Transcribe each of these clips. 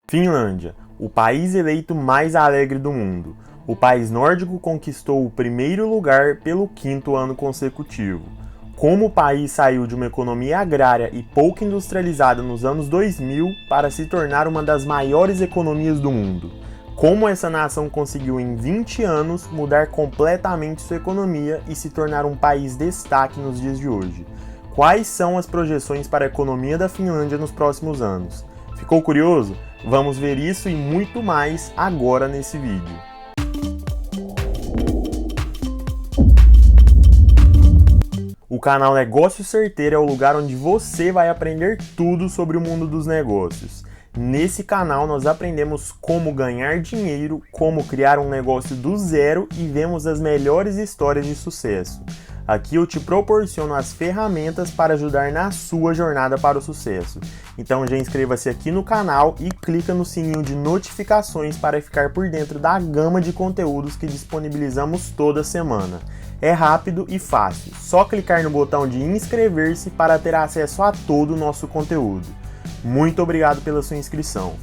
Finlândia, o país eleito mais alegre do mundo. O país nórdico conquistou o primeiro lugar pelo 5º ano consecutivo. Como o país saiu de uma economia agrária e pouco industrializada nos anos 2000 para se tornar uma das maiores economias do mundo. Como essa nação conseguiu em 20 anos mudar completamente sua economia e se tornar um país destaque nos dias de hoje. Quais são as projeções para a economia da Finlândia nos próximos anos? Ficou curioso? Vamos ver isso e muito mais agora nesse vídeo. O canal Negócio Certeiro é o lugar onde você vai aprender tudo sobre o mundo dos negócios. Nesse canal nós aprendemos como ganhar dinheiro, como criar um negócio do zero e vemos as melhores histórias de sucesso. Aqui eu te proporciono as ferramentas para ajudar na sua jornada para o sucesso. Então já inscreva-se aqui no canal e clica no sininho de notificações para ficar por dentro da gama de conteúdos que disponibilizamos toda semana. É rápido e fácil, só clicar no botão de inscrever-se para ter acesso a todo o nosso conteúdo. Muito obrigado pela sua inscrição.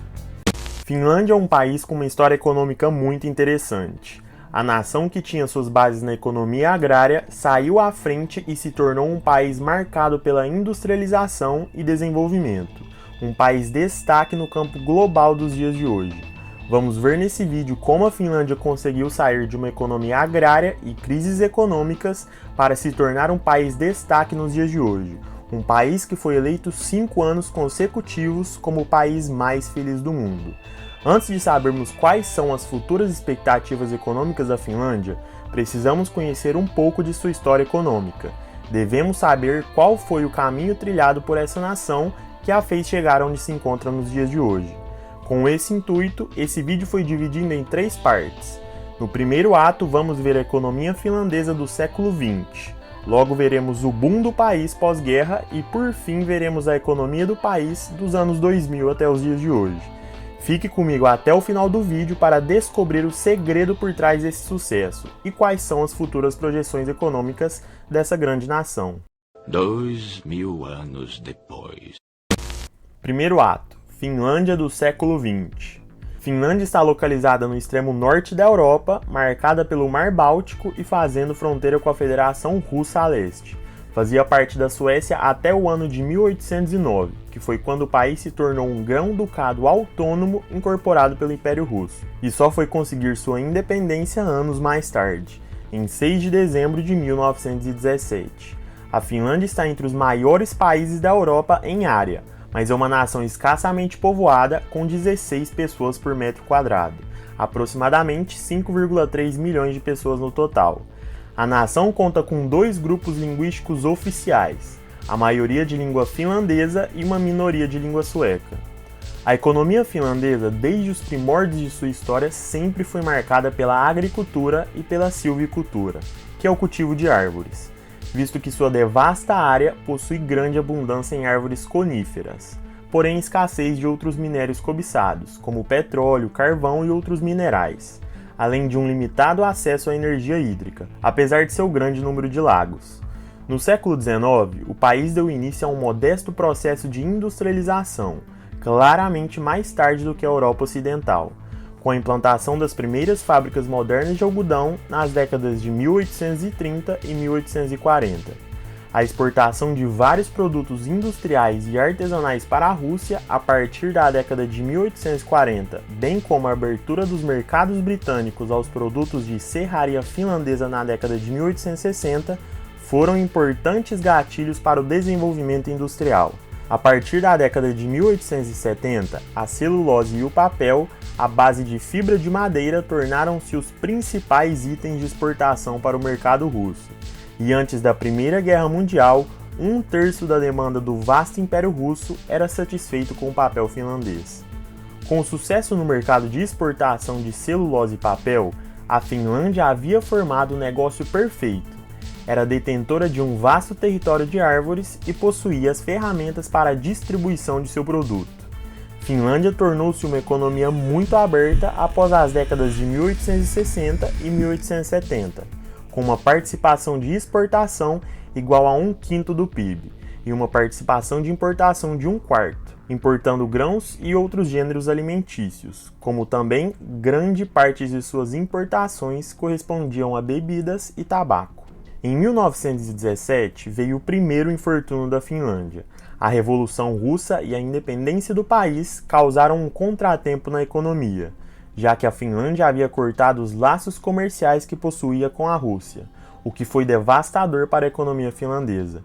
Finlândia é um país com uma história econômica muito interessante. A nação que tinha suas bases na economia agrária saiu à frente e se tornou um país marcado pela industrialização e desenvolvimento. Um país destaque no campo global dos dias de hoje. Vamos ver nesse vídeo como a Finlândia conseguiu sair de uma economia agrária e crises econômicas para se tornar um país destaque nos dias de hoje. Um país que foi eleito 5 anos consecutivos como o país mais feliz do mundo. Antes de sabermos quais são as futuras expectativas econômicas da Finlândia, precisamos conhecer um pouco de sua história econômica. Devemos saber qual foi o caminho trilhado por essa nação que a fez chegar onde se encontra nos dias de hoje. Com esse intuito, esse vídeo foi dividido em 3 partes. No primeiro ato, vamos ver a economia finlandesa do século XX. Logo veremos o boom do país pós-guerra e, por fim, veremos a economia do país dos anos 2000 até os dias de hoje. Fique comigo até o final do vídeo para descobrir o segredo por trás desse sucesso e quais são as futuras projeções econômicas dessa grande nação. 2000 anos depois. Primeiro ato. Finlândia do século XX. Finlândia está localizada no extremo norte da Europa, marcada pelo Mar Báltico e fazendo fronteira com a Federação Russa a leste. Fazia parte da Suécia até o ano de 1809, que foi quando o país se tornou um grão-ducado autônomo incorporado pelo Império Russo, e só foi conseguir sua independência anos mais tarde, em 6 de dezembro de 1917. A Finlândia está entre os maiores países da Europa em área, mas é uma nação escassamente povoada com 16 pessoas por metro quadrado, aproximadamente 5,3 milhões de pessoas no total. A nação conta com 2 grupos linguísticos oficiais, a maioria de língua finlandesa e uma minoria de língua sueca. A economia finlandesa, desde os primórdios de sua história, sempre foi marcada pela agricultura e pela silvicultura, que é o cultivo de árvores, visto que sua devasta área possui grande abundância em árvores coníferas, porém escassez de outros minérios cobiçados, como petróleo, carvão e outros minerais, além de um limitado acesso à energia hídrica, apesar de seu grande número de lagos. No século XIX, o país deu início a um modesto processo de industrialização, claramente mais tarde do que a Europa Ocidental, com a implantação das primeiras fábricas modernas de algodão nas décadas de 1830 e 1840. A exportação de vários produtos industriais e artesanais para a Rússia a partir da década de 1840, bem como a abertura dos mercados britânicos aos produtos de serraria finlandesa na década de 1860, foram importantes gatilhos para o desenvolvimento industrial. A partir da década de 1870, a celulose e o papel, à base de fibra de madeira, tornaram-se os principais itens de exportação para o mercado russo. E antes da Primeira Guerra Mundial, 1/3 da demanda do vasto Império Russo era satisfeito com o papel finlandês. Com o sucesso no mercado de exportação de celulose e papel, a Finlândia havia formado o negócio perfeito. Era detentora de um vasto território de árvores e possuía as ferramentas para a distribuição de seu produto. Finlândia tornou-se uma economia muito aberta após as décadas de 1860 e 1870, com uma participação de exportação igual a 1/5 do PIB e uma participação de importação de 1/4. importando grãos e outros gêneros alimentícios, como também grande parte de suas importações correspondiam a bebidas e tabaco. Em 1917 veio o primeiro infortúnio da Finlândia. A Revolução Russa e a independência do país causaram um contratempo na economia, já que a Finlândia havia cortado os laços comerciais que possuía com a Rússia, o que foi devastador para a economia finlandesa.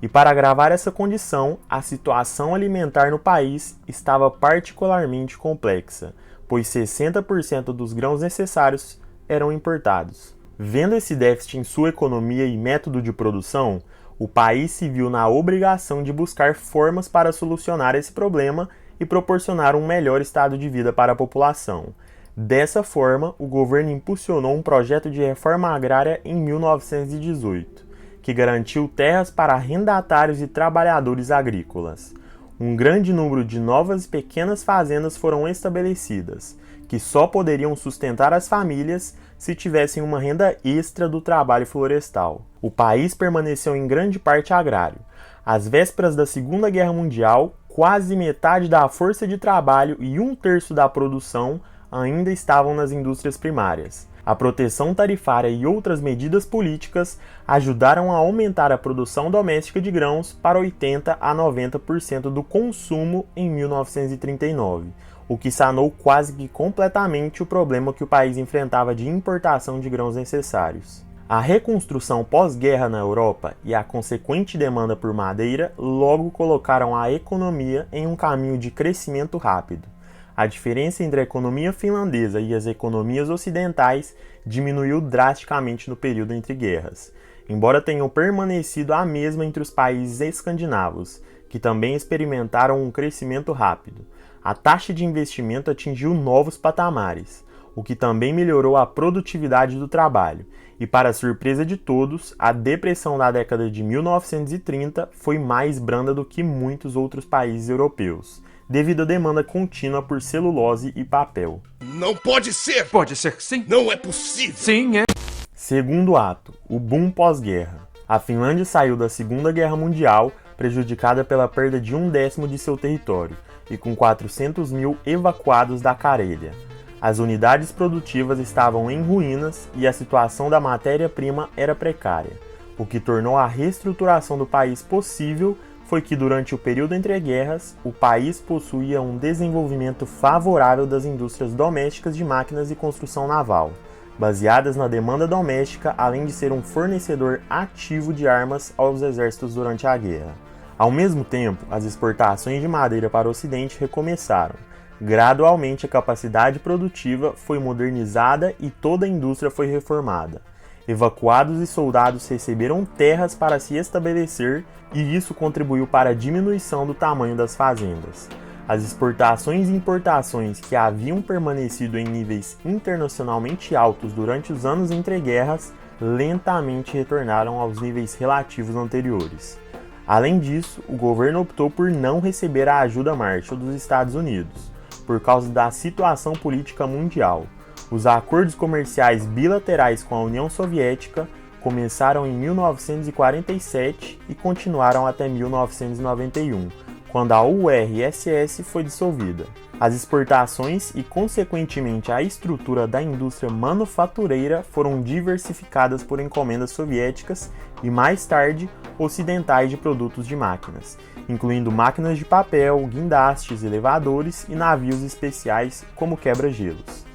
E para agravar essa condição, a situação alimentar no país estava particularmente complexa, pois 60% dos grãos necessários eram importados. Vendo esse déficit em sua economia e método de produção, o país se viu na obrigação de buscar formas para solucionar esse problema e proporcionar um melhor estado de vida para a população. Dessa forma, o governo impulsionou um projeto de reforma agrária em 1918, que garantiu terras para arrendatários e trabalhadores agrícolas. Um grande número de novas e pequenas fazendas foram estabelecidas, que só poderiam sustentar as famílias se tivessem uma renda extra do trabalho florestal. O país permaneceu em grande parte agrário. Às vésperas da Segunda Guerra Mundial, quase metade da força de trabalho e 1/3 da produção ainda estavam nas indústrias primárias. A proteção tarifária e outras medidas políticas ajudaram a aumentar a produção doméstica de grãos para 80% a 90% do consumo em 1939, o que sanou quase que completamente o problema que o país enfrentava de importação de grãos necessários. A reconstrução pós-guerra na Europa e a consequente demanda por madeira logo colocaram a economia em um caminho de crescimento rápido. A diferença entre a economia finlandesa e as economias ocidentais diminuiu drasticamente no período entre guerras, embora tenham permanecido a mesma entre os países escandinavos, que também experimentaram um crescimento rápido. A taxa de investimento atingiu novos patamares, o que também melhorou a produtividade do trabalho, e para surpresa de todos, a depressão da década de 1930 foi mais branda do que muitos outros países europeus, devido à demanda contínua por celulose e papel. Não pode ser! Pode ser que sim. Não é possível! Sim, é. Segundo ato, o boom pós-guerra. A Finlândia saiu da Segunda Guerra Mundial prejudicada pela perda de 1/10 de seu território e com 400 mil evacuados da Carélia. As unidades produtivas estavam em ruínas e a situação da matéria-prima era precária. O que tornou a reestruturação do país possível foi que durante o período entre guerras, o país possuía um desenvolvimento favorável das indústrias domésticas de máquinas e construção naval, baseadas na demanda doméstica, além de ser um fornecedor ativo de armas aos exércitos durante a guerra. Ao mesmo tempo, as exportações de madeira para o Ocidente recomeçaram. Gradualmente, a capacidade produtiva foi modernizada e toda a indústria foi reformada. Evacuados e soldados receberam terras para se estabelecer e isso contribuiu para a diminuição do tamanho das fazendas. As exportações e importações que haviam permanecido em níveis internacionalmente altos durante os anos entre guerras lentamente retornaram aos níveis relativos anteriores. Além disso, o governo optou por não receber a ajuda Marshall dos Estados Unidos, por causa da situação política mundial. Os acordos comerciais bilaterais com a União Soviética começaram em 1947 e continuaram até 1991, quando a URSS foi dissolvida. As exportações e, consequentemente, a estrutura da indústria manufatureira foram diversificadas por encomendas soviéticas e, mais tarde, ocidentais de produtos de máquinas, incluindo máquinas de papel, guindastes, elevadores e navios especiais como quebra-gelos.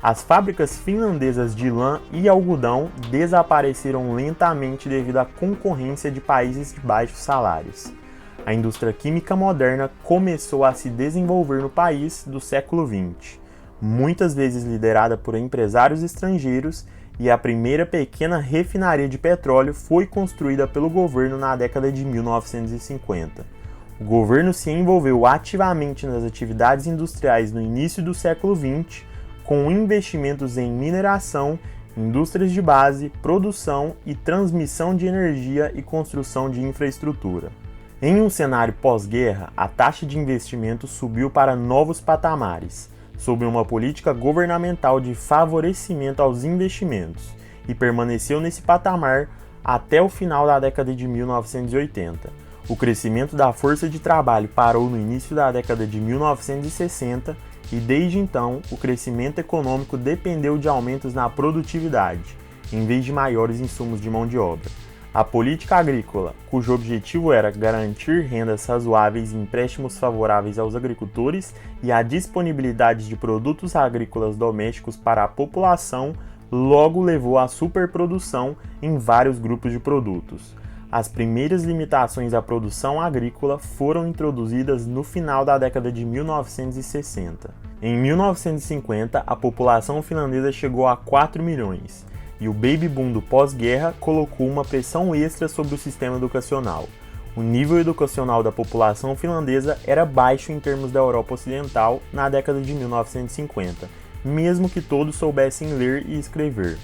As fábricas finlandesas de lã e algodão desapareceram lentamente devido à concorrência de países de baixos salários. A indústria química moderna começou a se desenvolver no país do século XX, muitas vezes liderada por empresários estrangeiros, e a primeira pequena refinaria de petróleo foi construída pelo governo na década de 1950. O governo se envolveu ativamente nas atividades industriais no início do século XX, com investimentos em mineração, indústrias de base, produção e transmissão de energia e construção de infraestrutura. Em um cenário pós-guerra, a taxa de investimento subiu para novos patamares, sob uma política governamental de favorecimento aos investimentos, e permaneceu nesse patamar até o final da década de 1980. O crescimento da força de trabalho parou no início da década de 1960 e desde então o crescimento econômico dependeu de aumentos na produtividade, em vez de maiores insumos de mão de obra. A política agrícola, cujo objetivo era garantir rendas razoáveis e empréstimos favoráveis aos agricultores e a disponibilidade de produtos agrícolas domésticos para a população, logo levou à superprodução em vários grupos de produtos. As primeiras limitações à produção agrícola foram introduzidas no final da década de 1960. Em 1950, a população finlandesa chegou a 4 milhões. E o baby boom do pós-guerra colocou uma pressão extra sobre o sistema educacional. O nível educacional da população finlandesa era baixo em termos da Europa Ocidental na década de 1950, mesmo que todos soubessem ler e escrever.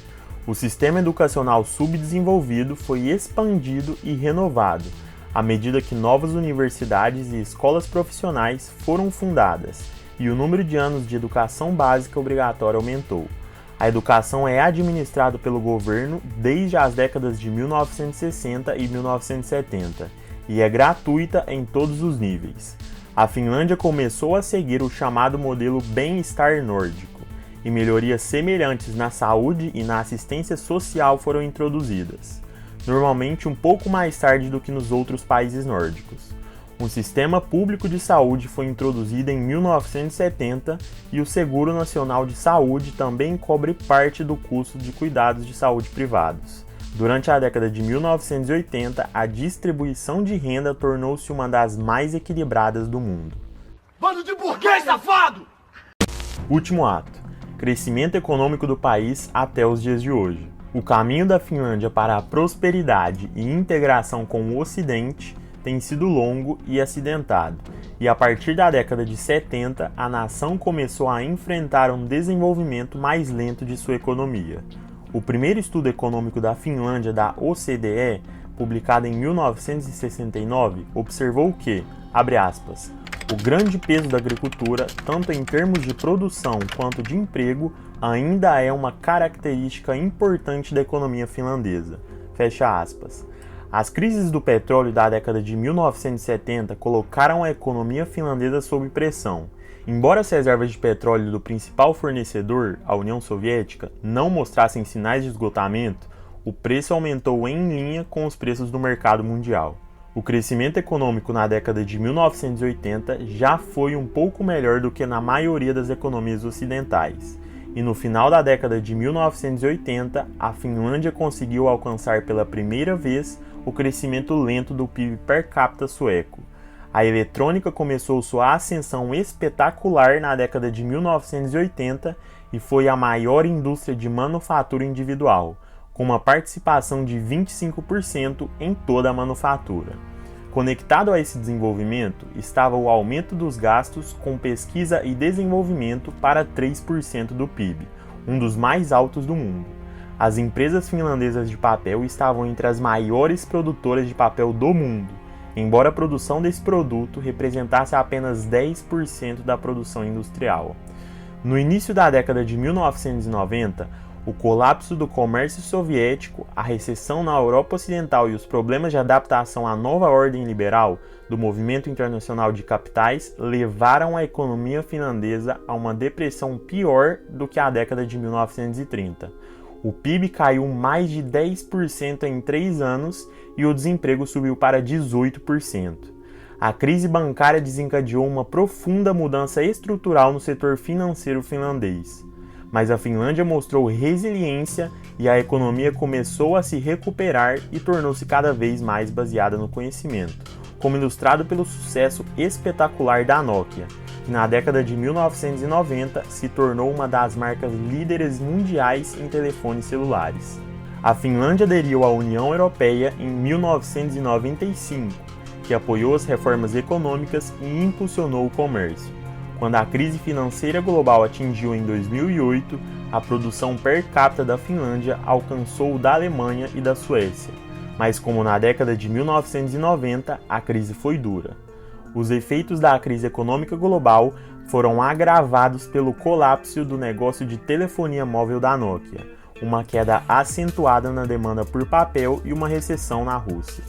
O sistema educacional subdesenvolvido foi expandido e renovado, à medida que novas universidades e escolas profissionais foram fundadas, e o número de anos de educação básica obrigatória aumentou. A educação é administrada pelo governo desde as décadas de 1960 e 1970 e é gratuita em todos os níveis. A Finlândia começou a seguir o chamado modelo bem-estar nórdico e melhorias semelhantes na saúde e na assistência social foram introduzidas, normalmente um pouco mais tarde do que nos outros países nórdicos. Um sistema público de saúde foi introduzido em 1970 e o Seguro Nacional de Saúde também cobre parte do custo de cuidados de saúde privados. Durante a década de 1980, a distribuição de renda tornou-se uma das mais equilibradas do mundo. Bando de burguês safado! Último ato: crescimento econômico do país até os dias de hoje. O caminho da Finlândia para a prosperidade e integração com o Ocidente tem sido longo e acidentado, e a partir da década de 70, a nação começou a enfrentar um desenvolvimento mais lento de sua economia. O primeiro estudo econômico da Finlândia da OCDE, publicado em 1969, observou que, abre aspas, o grande peso da agricultura, tanto em termos de produção quanto de emprego, ainda é uma característica importante da economia finlandesa, fecha aspas. As crises do petróleo da década de 1970 colocaram a economia finlandesa sob pressão. Embora as reservas de petróleo do principal fornecedor, a União Soviética, não mostrassem sinais de esgotamento, o preço aumentou em linha com os preços do mercado mundial. O crescimento econômico na década de 1980 já foi um pouco melhor do que na maioria das economias ocidentais. E no final da década de 1980, a Finlândia conseguiu alcançar pela primeira vez o crescimento lento do PIB per capita sueco. A eletrônica começou sua ascensão espetacular na década de 1980 e foi a maior indústria de manufatura individual, com uma participação de 25% em toda a manufatura. Conectado a esse desenvolvimento estava o aumento dos gastos com pesquisa e desenvolvimento para 3% do PIB, um dos mais altos do mundo. As empresas finlandesas de papel estavam entre as maiores produtoras de papel do mundo, embora a produção desse produto representasse apenas 10% da produção industrial. No início da década de 1990, o colapso do comércio soviético, a recessão na Europa Ocidental e os problemas de adaptação à nova ordem liberal do movimento internacional de capitais levaram a economia finlandesa a uma depressão pior do que a década de 1930. O PIB caiu mais de 10% em 3 anos e o desemprego subiu para 18%. A crise bancária desencadeou uma profunda mudança estrutural no setor financeiro finlandês. Mas a Finlândia mostrou resiliência e a economia começou a se recuperar e tornou-se cada vez mais baseada no conhecimento, como ilustrado pelo sucesso espetacular da Nokia, que na década de 1990 se tornou uma das marcas líderes mundiais em telefones celulares. A Finlândia aderiu à União Europeia em 1995, que apoiou as reformas econômicas e impulsionou o comércio. Quando a crise financeira global atingiu em 2008, a produção per capita da Finlândia alcançou o da Alemanha e da Suécia. Mas como na década de 1990, a crise foi dura. Os efeitos da crise econômica global foram agravados pelo colapso do negócio de telefonia móvel da Nokia, uma queda acentuada na demanda por papel e uma recessão na Rússia.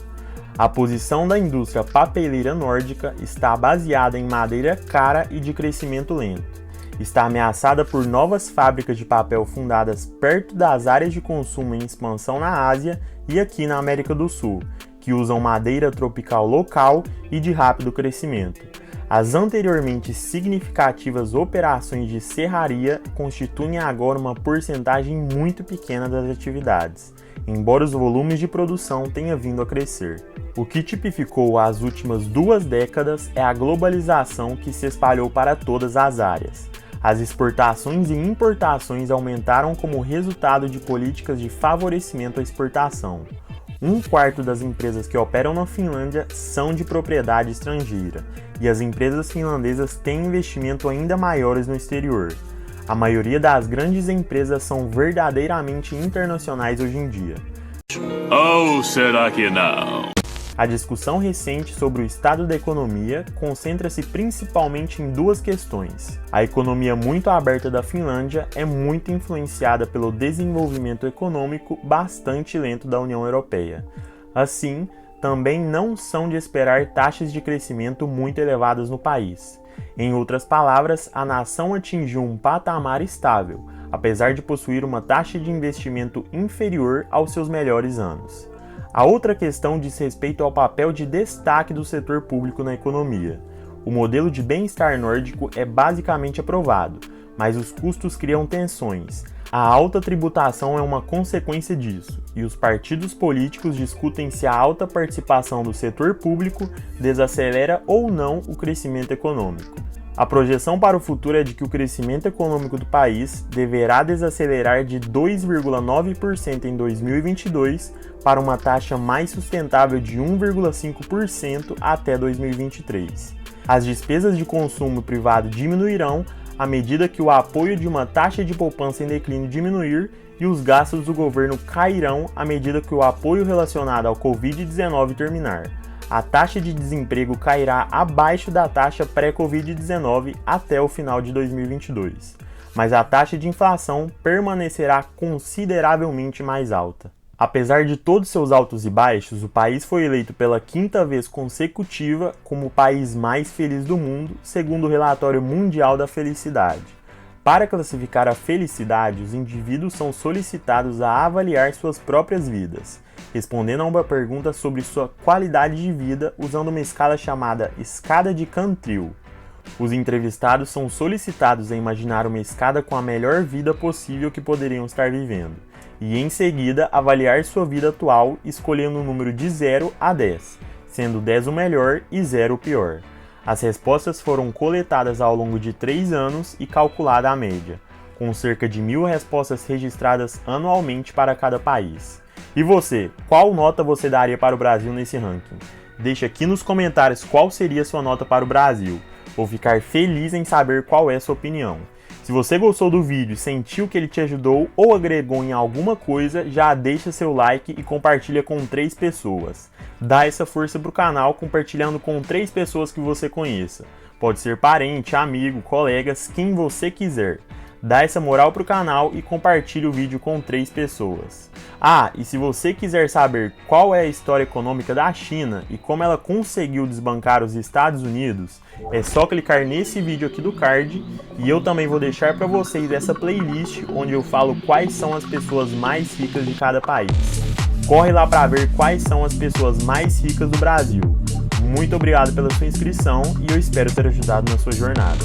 A posição da indústria papeleira nórdica está baseada em madeira cara e de crescimento lento. Está ameaçada por novas fábricas de papel fundadas perto das áreas de consumo em expansão na Ásia e aqui na América do Sul, que usam madeira tropical local e de rápido crescimento. As anteriormente significativas operações de serraria constituem agora uma porcentagem muito pequena das atividades, embora os volumes de produção tenham vindo a crescer. O que tipificou as últimas 2 décadas é a globalização que se espalhou para todas as áreas. As exportações e importações aumentaram como resultado de políticas de favorecimento à exportação. 1/4 das empresas que operam na Finlândia são de propriedade estrangeira, e as empresas finlandesas têm investimento ainda maiores no exterior. A maioria das grandes empresas são verdadeiramente internacionais hoje em dia. Ou será que não? A discussão recente sobre o estado da economia concentra-se principalmente em 2 questões. A economia muito aberta da Finlândia é muito influenciada pelo desenvolvimento econômico bastante lento da União Europeia. Assim, também não são de esperar taxas de crescimento muito elevadas no país. Em outras palavras, a nação atingiu um patamar estável, apesar de possuir uma taxa de investimento inferior aos seus melhores anos. A outra questão diz respeito ao papel de destaque do setor público na economia. O modelo de bem-estar nórdico é basicamente aprovado, mas os custos criam tensões. A alta tributação é uma consequência disso, e os partidos políticos discutem se a alta participação do setor público desacelera ou não o crescimento econômico. A projeção para o futuro é de que o crescimento econômico do país deverá desacelerar de 2,9% em 2022 para uma taxa mais sustentável de 1,5% até 2023. As despesas de consumo privado diminuirão à medida que o apoio de uma taxa de poupança em declínio diminuir e os gastos do governo cairão à medida que o apoio relacionado ao Covid-19 terminar. A taxa de desemprego cairá abaixo da taxa pré-Covid-19 até o final de 2022, mas a taxa de inflação permanecerá consideravelmente mais alta. Apesar de todos seus altos e baixos, o país foi eleito pela 5ª vez consecutiva como o país mais feliz do mundo, segundo o Relatório Mundial da Felicidade. Para classificar a felicidade, os indivíduos são solicitados a avaliar suas próprias vidas, respondendo a uma pergunta sobre sua qualidade de vida usando uma escala chamada Escada de Cantril. Os entrevistados são solicitados a imaginar uma escada com a melhor vida possível que poderiam estar vivendo, e em seguida avaliar sua vida atual escolhendo um número de 0 a 10, sendo 10 o melhor e 0 o pior. As respostas foram coletadas ao longo de 3 anos e calculada a média, com cerca de 1.000 respostas registradas anualmente para cada país. E você, qual nota você daria para o Brasil nesse ranking? Deixe aqui nos comentários qual seria sua nota para o Brasil. Vou ficar feliz em saber qual é a sua opinião. Se você gostou do vídeo e sentiu que ele te ajudou ou agregou em alguma coisa, já deixa seu like e compartilha com 3 pessoas. Dá essa força pro canal compartilhando com 3 pessoas que você conheça. Pode ser parente, amigo, colegas, quem você quiser. Dá essa moral pro canal e compartilhe o vídeo com 3 pessoas. Ah, e se você quiser saber qual é a história econômica da China e como ela conseguiu desbancar os Estados Unidos, é só clicar nesse vídeo aqui do card e eu também vou deixar para vocês essa playlist onde eu falo quais são as pessoas mais ricas de cada país. Corre lá para ver quais são as pessoas mais ricas do Brasil. Muito obrigado pela sua inscrição e eu espero ter ajudado na sua jornada.